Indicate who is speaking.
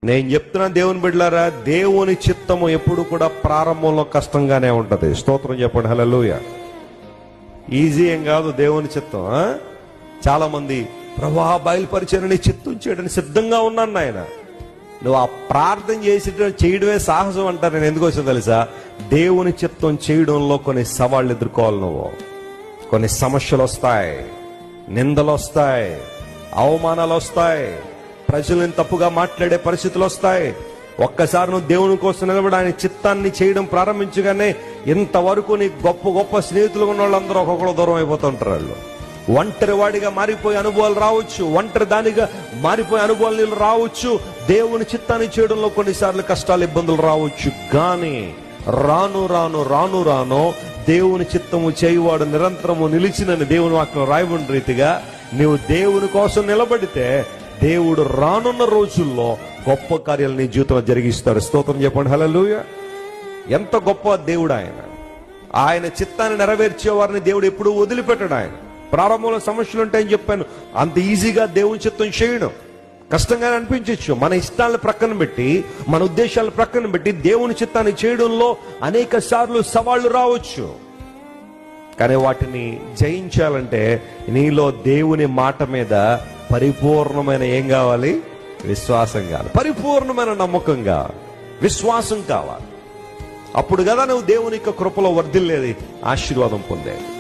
Speaker 1: నేను చెప్తున్నాను దేవుని బిడ్డలారా, దేవుని చిత్తము ఎప్పుడు కూడా ప్రారంభంలో కష్టంగానే ఉంటది. స్తోత్రం చెప్పండి. హల్లెలూయా. ఈజీ ఏం కాదు దేవుని చిత్తం. చాలా మంది ప్రభువా బయలుపరిచారని చిత్తం చేయడానికి సిద్ధంగా ఉన్నాను నాయన. నువ్వు ఆ ప్రార్థన చేయడమే సాహసం అంటారు. నేను ఎందుకు వచ్చా తెలుసా? దేవుని చిత్తం చేయడంలో కొన్ని సవాళ్ళు ఎదుర్కోవాలి. నువ్వు కొన్ని సమస్యలు వస్తాయి, నిందలు వస్తాయి, అవమానాలు వస్తాయి, ప్రజలను తప్పుగా మాట్లాడే పరిస్థితులు వస్తాయి. ఒక్కసారి నువ్వు దేవుని కోసం నిలబడి ఆయన చిత్తాన్ని చేయడం ప్రారంభించగానే ఇంతవరకు నీ గొప్ప గొప్ప స్నేహితులు ఉన్న వాళ్ళందరూ ఒక్కొక్కరు దూరం అయిపోతుంటారు. వాళ్ళు ఒంటరి వాడిగా మారిపోయే అనుభవాలు రావచ్చు, ఒంటరి దానిగా మారిపోయే అనుభవాలు నీళ్ళు రావచ్చు. దేవుని చిత్తాన్ని చేయడంలో కొన్నిసార్లు కష్టాలు ఇబ్బందులు రావచ్చు. కానీ రాను రాను రాను రాను దేవుని చిత్తము చేయువాడు నిరంతరము నిలిచినని దేవుని వాక్యం రాయబడిన రీతిగా నీవు దేవుని కోసం నిలబడితే దేవుడు రానున్న రోజుల్లో గొప్ప కార్యాలు నీ జీవితంలో జరిగిస్తాడు. స్తోత్రం చెప్పండి. హల్లెలూయా. ఎంత గొప్ప దేవుడు ఆయన. ఆయన చిత్తాన్ని నెరవేర్చే వారిని దేవుడు ఎప్పుడూ వదిలిపెట్టాడు. ఆయన ప్రారంభంలో సమస్యలు ఉంటాయని చెప్పాను. అంత ఈజీగా దేవుని చిత్తం చేయడం కష్టంగానే అనిపించవచ్చు. మన ఇష్టాలను ప్రక్కన పెట్టి, మన ఉద్దేశాలను ప్రక్కన పెట్టి దేవుని చిత్తాన్ని చేయడంలో అనేక సార్లు సవాళ్లు రావచ్చు. కానీ వాటిని జయించాలంటే నీలో దేవుని మాట మీద పరిపూర్ణమైన ఏం కావాలి? విశ్వాసం కావాలి. పరిపూర్ణమైన నమ్మకం కావాలి, విశ్వాసం కావాలి. అప్పుడు కదా నువ్వు దేవుని యొక్క కృపలో వర్ధిల్లేది, ఆశీర్వాదం పొందేది.